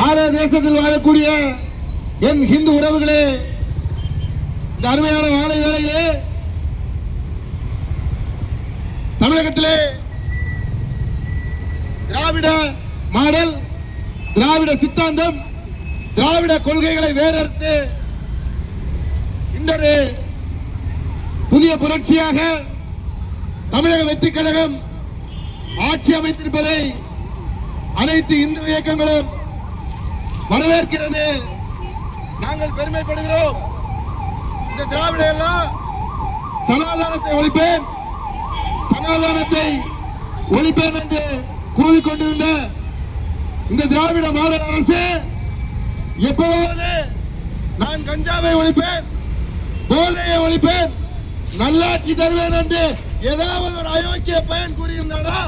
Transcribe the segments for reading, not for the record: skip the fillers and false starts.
பாரத தேசத்தில் வாழக்கூடிய என் இந்து உறவுகளே, இந்த அருமையான மாலை வேளையிலே தமிழகத்திலே திராவிட மாடல், திராவிட சித்தாந்தம், திராவிட கொள்கைகளை வேறறுத்து இன்றொரு புதிய புரட்சியாக தமிழக வெற்றிக் கழகம் ஆட்சி அமைத்திருப்பதை அனைத்து இந்து இயக்கங்களும் வரவேற்கிறது. நாங்கள் பெருமைப்படுகிறோம். இந்த திராவிட எல்லாம் சனாதனத்தை ஒழிப்பேன், சனாதனத்தை ஒழிப்பேன் என்று கூறிக்கொண்டிருந்த இந்த திராவிட மாடல் அரசு எப்போதாவது நான் கஞ்சாவை ஒழிப்பேன், போதையை ஒழிப்பேன், நல்லாட்சி தருவேன் என்று ஏதாவது ஒரு அயோக்கிய பயன் கூறியிருந்தாடா?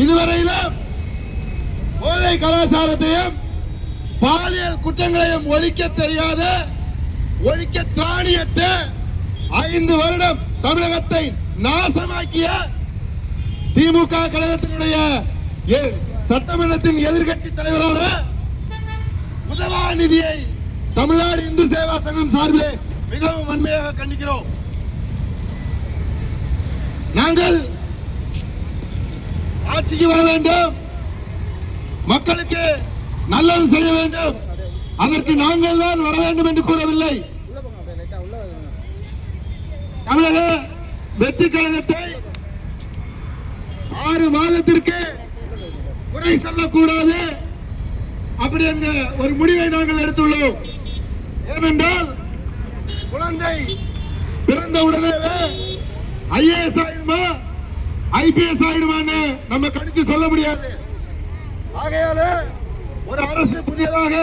இதுவரையிலும் போதை கலாச்சாரத்தையும் பாலியல் குற்றங்களையும் ஒழிக்க தெரியாத, ஒழிக்க திராணியற்ற 5 வருடம் தமிழகத்தை நாசமாக்கிய திமுக கழகத்தினுடைய சட்டமன்றத்தின் எதிர்கட்சி தலைவரோட உதவாநிதியை தமிழ்நாடு இந்து சேவா சங்கம் சார்பிலே மிகவும் வன்மையாக கண்டிக்கிறோம். நாங்கள் ஆட்சிக்கு வர வேண்டும், மக்களுக்கு நல்லது செய்ய வேண்டும், அதற்கு நாங்கள் தான் வர வேண்டும் என்று கூறவில்லை. தமிழக வெற்றி கழகத்தை 6 மாதத்திற்கு குறை சொல்லக்கூடாது அப்படி என்ற ஒரு முடிவை நாங்கள் எடுத்துள்ளோம். ஏனென்றால் குழந்தை பிறந்த உடனே IAS ஆயிடுமா IPS ஆயிடுமான்னு நம்ம கணிச்சு சொல்ல முடியாது. ஆகையால ஒரு அரசு புதியதாக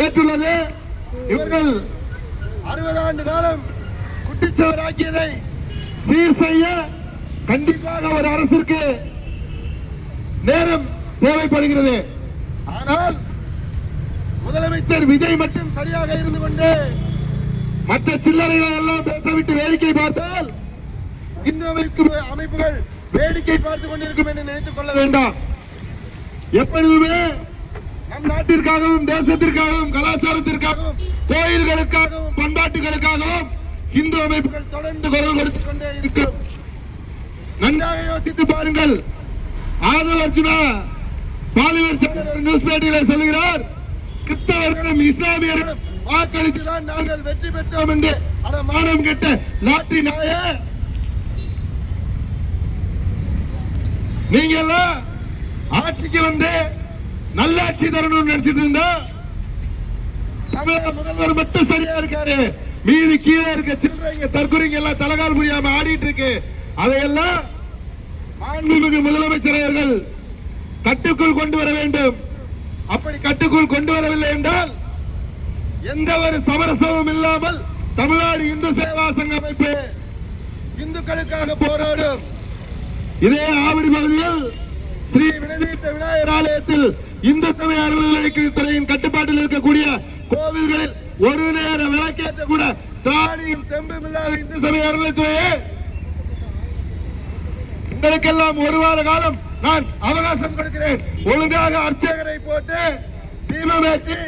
ஏற்றுள்ளது. இவர்கள் 60 ஆண்டு காலம் குட்டிச்சவராக்கியதை சீர் செய்ய கண்டிப்பாக ஒரு அரசிற்கு நேரம் தேவைப்படுகிறது. ஆனால் முதலமைச்சர் விஜய் மட்டும் சரியாக இருந்து கொண்டு மற்ற சில்லறைகளை எல்லாம் பேசவிட்டு வேடிக்கை பார்த்தால் இந்து அமைப்புகள் வேடிக்கை பார்த்துக் கொண்டிருக்கும் என்று நினைத்துக் கொள்ள வேண்டாம். எப்பொழுதுமே நம் நாட்டிற்காகவும், தேசத்திற்காகவும், கலாச்சாரத்திற்காகவும், கோயில்களுக்காகவும், பண்பாட்டுகளுக்காகவும் இந்து அமைப்புகள் தொடர்ந்து குரல் கொடுத்துக் கொண்டே இருக்கும். நன்றாக யோசித்து பாருங்கள். ஆதவ அர்ஜுனா பாலிமர் சேனல் நியூஸ் பேட்டியில சொல்லுகிறார், கிறிஸ்தவர்களும் இஸ்லாமியர்களும் வாக்களித்துதான் நாங்கள் வெற்றி பெற்றோம் என்று. அட மானம் கெட்ட லாட்டரி நாய, நீங்க எல்லாம் ஆட்சிக்கு வந்து நல்லாட்சி தரணும்னு நினைச்சிட்டு இருந்தா தமிழக முதல்வர் மட்டும் சரியா இருக்காரு, மீது கீழே இருக்க சில்லறைங்க தற்கொலைங்க எல்லாம் தலகால் புரியாம ஆடிட்டு இருக்கு. அதையெல்லாம் மாண்புமிகு முதலமைச்சர் அவர்கள் கட்டுக்குள் கொண்டு வர வேண்டும். அப்படி கட்டுக்குள் கொண்டு வரவில்லை என்றால் எந்த ஒரு சமரசமும் இல்லாமல் தமிழ்நாடு இந்து சேவா சங்க அமைப்பு இந்துக்களுக்காக போராடும். இதே ஆவடி பகுதியில் ஸ்ரீ வினதீர்த்த விநாயகர் ஆலயத்தில் இந்து சமய அறநிலையத்துறையின் கட்டுப்பாட்டில் இருக்கக்கூடிய கோவில்களில் ஒரு நேர விளக்கேற்ற கூட திராணியும் தெம்பும் இல்லாத இந்து சமய அறநிலையத்துறையே, உங்களுக்கெல்லாம் 1 வார காலம் நான் அவகாசம் கொடுக்கிறேன். ஒழுங்காக அர்ச்சகரை போட்டு தீபமேற்றி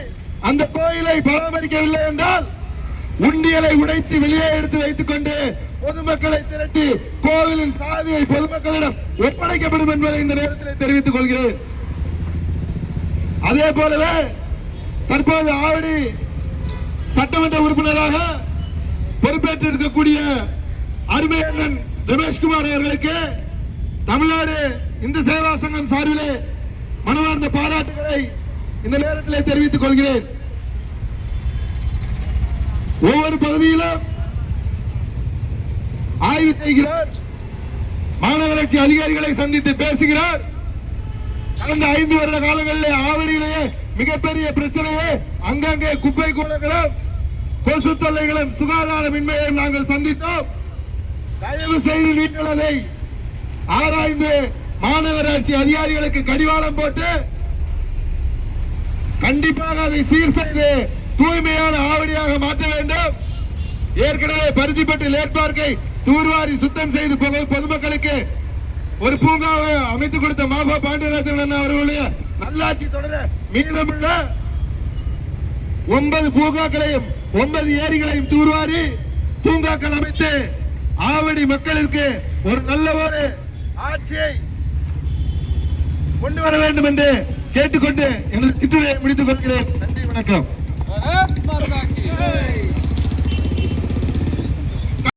அந்த கோயிலை பராமரிக்கவில்லை என்றால் உண்டியலை உடைத்து வெளியே எடுத்து வைத்துக் கொண்டு பொதுமக்களை திரட்டி கோவிலின் சாவியை பொதுமக்களிடம் ஒப்படைக்கப்படும் என்பதை இந்த நேரத்தில் தெரிவித்துக் கொள்கிறேன். அதே போலவே தற்போது ஆவடி சட்டமன்ற உறுப்பினராக பொறுப்பேற்றிருக்கக்கூடிய அருமை அண்ணன் ரமேஷ்குமார் அவர்களுக்கு தமிழ்நாடு இந்து சேவா சங்கம் சார்பிலே மனமார்ந்த பாராட்டுகளை இந்த நேரத்தில் தெரிவித்துக் கொள்கிறேன். ஒவ்வொரு பகுதியிலும் ஆய்வு செய்கிறார், மாநகராட்சி அதிகாரிகளை சந்தித்து பேசுகிறார். கடந்த 5 வருட காலங்களிலே ஆவடியிலேயே மிகப்பெரிய பிரச்சனையே அங்கங்கே குப்பை கூடங்களும், கொசு தொல்லைகளும், சுகாதாரமின்மையையும் நாங்கள் சந்தித்தோம். தயவு செய்து நீங்கள் அதை ஆராய்ந்து மாநகராட்சி அதிகாரிகளுக்கு கடிவாளம் போட்டு கண்டிப்பாக அதை சீர் செய்து தூய்மையான ஆவடியாக மாற்ற வேண்டும். ஏற்கனவே பருத்திப்பட்டு லேட் பார்க்கை தூர்வாரி சுத்தம் செய்து பொதுமக்களுக்கு ஒரு பூங்காவை அமைத்துக் கொடுத்த மாபா பாண்டியராஜன் அவர்களுடைய நல்லாட்சி தொடர மீதமுள்ள 9 பூங்காக்களையும் 9 ஏரிகளையும் தூர்வாரி பூங்காக்கள் அமைத்து ஆவடி மக்களுக்கு ஒரு நல்ல ஒரு ஆட்சியை கொண்டு வர வேண்டும் என்று கேட்டுக்கொண்டு எனது சிற்றுரையை முடித்துக் கொள்கிறேன். நன்றி, வணக்கம்.